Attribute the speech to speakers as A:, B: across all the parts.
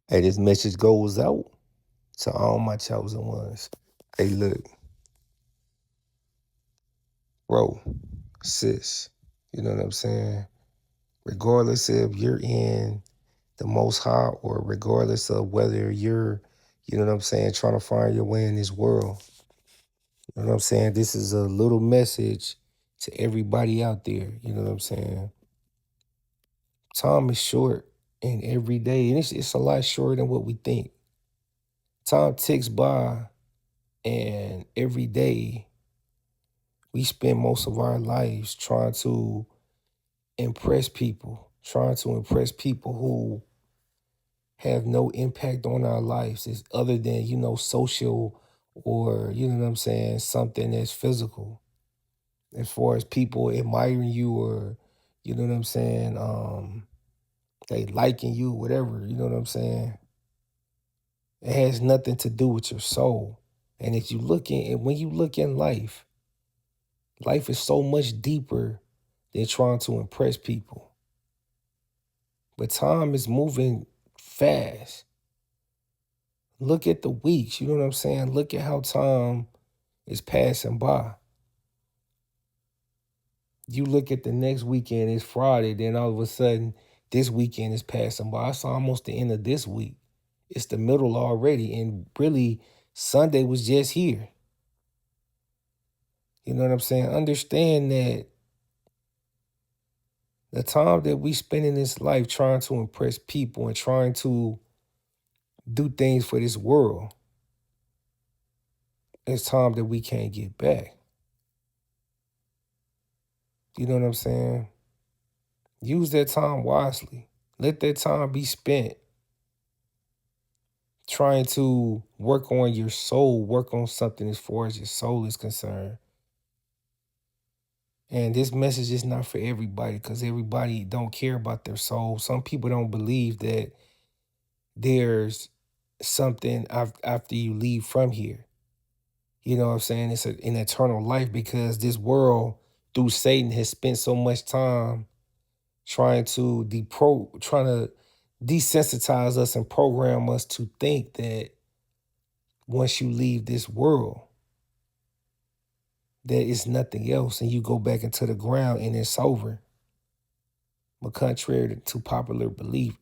A: Hey, this message goes out to all my chosen ones. Hey, look, bro, sis, you know what I'm saying? Regardless if you're in the most high or regardless of whether you're, you know what I'm saying, trying to find your way in this world, you know what I'm saying? This is a little message to everybody out there, you know what I'm saying? Time is short and every day, and it's a lot shorter than what we think. Time ticks by and every day we spend most of our lives trying to impress people who have no impact on our lives is other than, social or, you know what I'm saying, something that's physical. As far as people admiring you or, you know what I'm saying, they liking you, whatever, you know what I'm saying? It has nothing to do with your soul. And if you look in, when you look in life, life is so much deeper than trying to impress people. But time is moving fast. Look at the weeks, you know what I'm saying? Look at how time is passing by. You look at the next weekend, it's Friday, then all of a sudden, this weekend is passing by. It's almost the end of this week. It's the middle already. And really, Sunday was just here. You know what I'm saying? Understand that the time that we spend in this life trying to impress people and trying to do things for this world, it's time that we can't get back. You know what I'm saying? Use that time wisely. Let that time be spent trying to work on your soul, work on something as far as your soul is concerned. And this message is not for everybody because everybody don't care about their soul. Some people don't believe that there's something after you leave from here. You know what I'm saying? It's an eternal life because this world, through Satan, has spent so much time trying to desensitize us and program us to think that once you leave this world, that it's nothing else and you go back into the ground and it's over. But contrary to popular belief,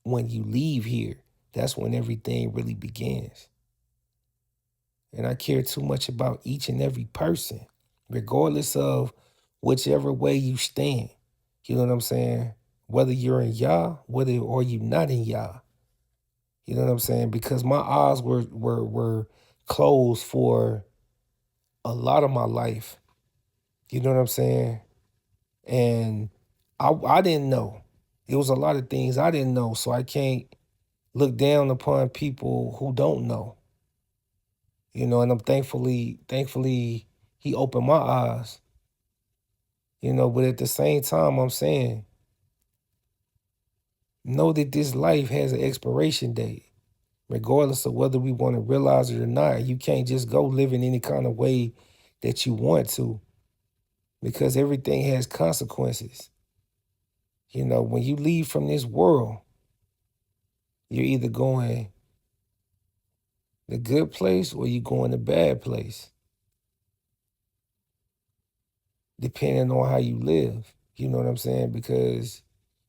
A: when you leave here, that's when everything really begins. And I care too much about each and every person, regardless of whichever way you stand. You know what I'm saying? Whether you're in Yah, whether or you not in Yah. You know what I'm saying? Because my eyes were closed for a lot of my life. You know what I'm saying? And I didn't know. It was a lot of things I didn't know. So I can't look down upon people who don't know. And I'm thankfully he opened my eyes. But at the same time I'm saying, know that this life has an expiration date. Regardless of whether we want to realize it or not, you can't just go live in any kind of way that you want to because everything has consequences. When you leave from this world, you're either going the good place or you going the bad place, depending on how you live. You know what I'm saying? Because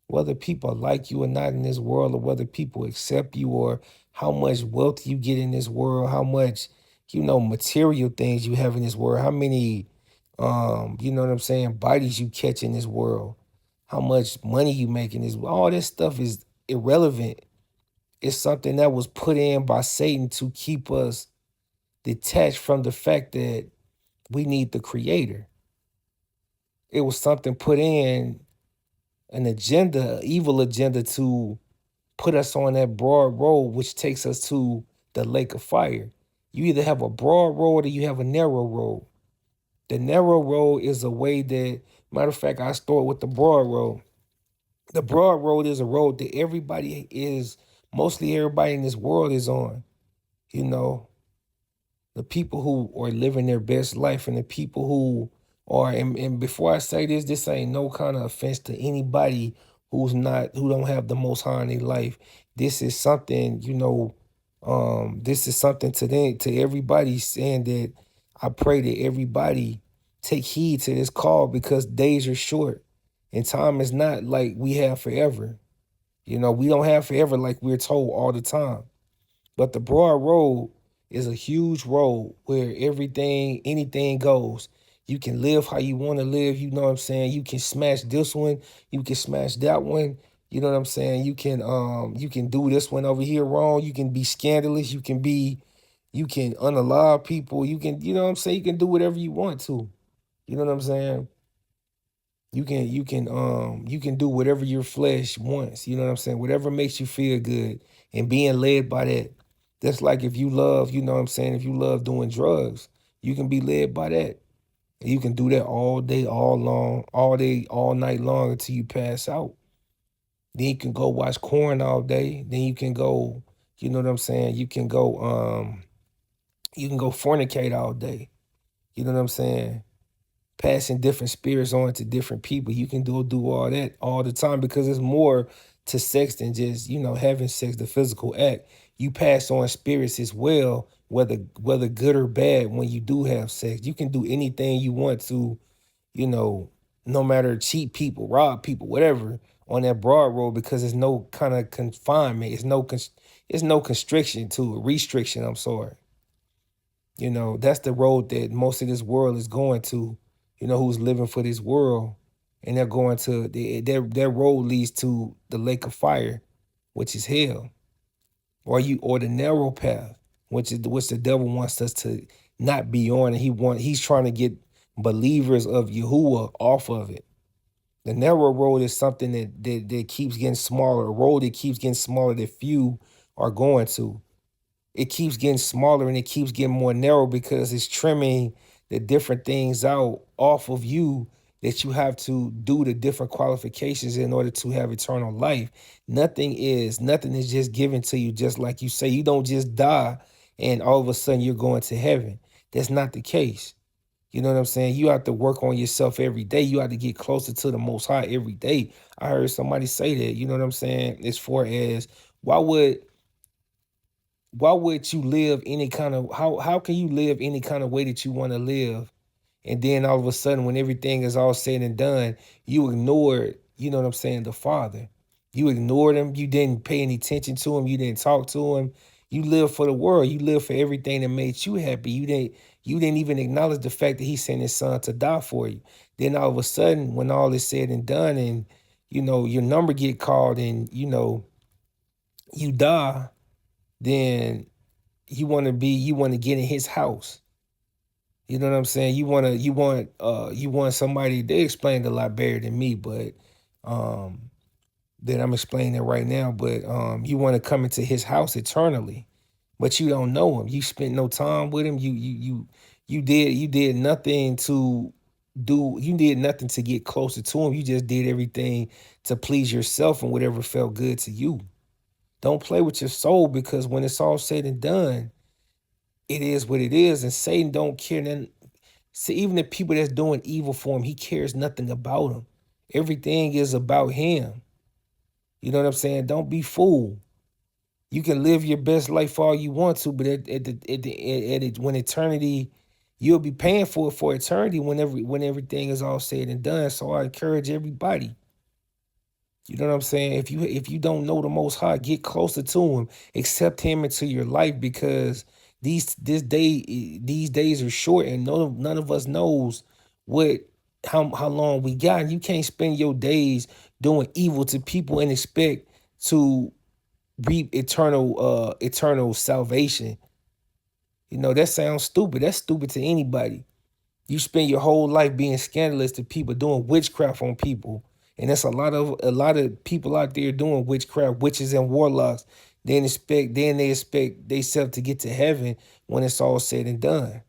A: whether people like you or not in this world, or whether people accept you, or how much wealth you get in this world, how much, material things you have in this world, how many, you know what I'm saying, bodies you catch in this world, how much money you make in this, all this stuff is irrelevant. It's something that was put in by Satan to keep us detached from the fact that we need the creator. It was something put in, an agenda, evil agenda to put us on that broad road, which takes us to the lake of fire. You either have a broad road or you have a narrow road. The narrow road is a way that, matter of fact, I start with the broad road. The broad road is a road that mostly everybody in this world is on. You know, the people who are living their best life and the people who are, and before I say this ain't no kind of offense to anybody who don't have the most high in their life. This is something, this is something to them, to everybody, saying that I pray that everybody take heed to this call, because days are short and time is not like we have forever. We don't have forever like we're told all the time. But the broad road is a huge road where anything goes. You can live how you want to live, you know what I'm saying? You can smash this one, you can smash that one, you know what I'm saying? You can do this one over here wrong, you can be scandalous, you can unalive people, you know what I'm saying? You can do whatever you want to. You know what I'm saying? You can do whatever your flesh wants, you know what I'm saying? Whatever makes you feel good, and being led by that. That's like if you love, you know what I'm saying, if you love doing drugs, you can be led by that. And you can do that all day, all day, all night long until you pass out. Then you can go watch corn all day. Then you can go, you know what I'm saying? You can go fornicate all day. You know what I'm saying? Passing different spirits on to different people. You can do all that all the time, because it's more to sex than just, having sex, the physical act. You pass on spirits as well, whether good or bad, when you do have sex. You can do anything you want to, you know, no matter, cheat people, rob people, whatever, on that broad road, because there's no kind of confinement. It's no constriction to it, restriction, I'm sorry. That's the road that most of this world is going to, who's living for this world. And they're going to, their road leads to the lake of fire, which is hell. Or the narrow path, which the devil wants us to not be on. And he's trying to get believers of Yahuwah off of it. The narrow road is something that keeps getting smaller, a road that keeps getting smaller, that few are going to. It keeps getting smaller and it keeps getting more narrow, because it's trimming the different things out off of you, that you have to do the different qualifications in order to have eternal life. Nothing is just given to you, just like you say. You don't just die and all of a sudden you're going to heaven. That's not the case. You know what I'm saying? You have to work on yourself every day. You have to get closer to the Most High every day. I heard somebody say that. You know what I'm saying? As far as, why would you live any kind of, how can you live any kind of way that you want to live, and then all of a sudden, when everything is all said and done, you ignored, you know what I'm saying, the Father. You ignored him. You didn't pay any attention to him. You didn't talk to him. You live for the world. You live for everything that made you happy. You didn't even acknowledge the fact that he sent his son to die for you. Then all of a sudden, when all is said and done, and your number get called, and you die, then you want to get in his house. You know what I'm saying? You want somebody. They explained a lot better than me, but that I'm explaining it right now. But you want to come into his house eternally, but you don't know him. You spent no time with him. You did nothing to do. You did nothing to get closer to him. You just did everything to please yourself and whatever felt good to you. Don't play with your soul, because when it's all said and done, it is what it is, and Satan don't care. Then, see, even the people that's doing evil for him, he cares nothing about them. Everything is about him. You know what I'm saying? Don't be fooled. You can live your best life all you want to, but when eternity, you'll be paying for it for eternity, when everything is all said and done. So I encourage everybody. You know what I'm saying? If you don't know the Most High, get closer to him. Accept him into your life, because these days are short, and none of us knows what how long we got. And you can't spend your days doing evil to people and expect to reap eternal salvation. That sounds stupid. That's stupid to anybody. You spend your whole life being scandalous to people, doing witchcraft on people. And that's a lot of people out there doing witchcraft, witches and warlocks. Then they expect themselves to get to heaven when it's all said and done.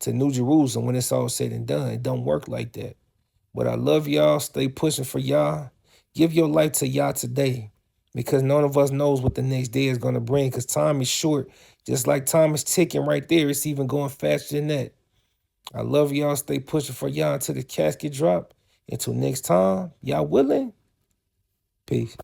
A: To New Jerusalem when it's all said and done. It don't work like that. But I love y'all. Stay pushing for y'all. Give your life to y'all today. Because none of us knows what the next day is going to bring. Because time is short. Just like time is ticking right there. It's even going faster than that. I love y'all. Stay pushing for y'all until the casket drop. Until next time, y'all willing? Peace.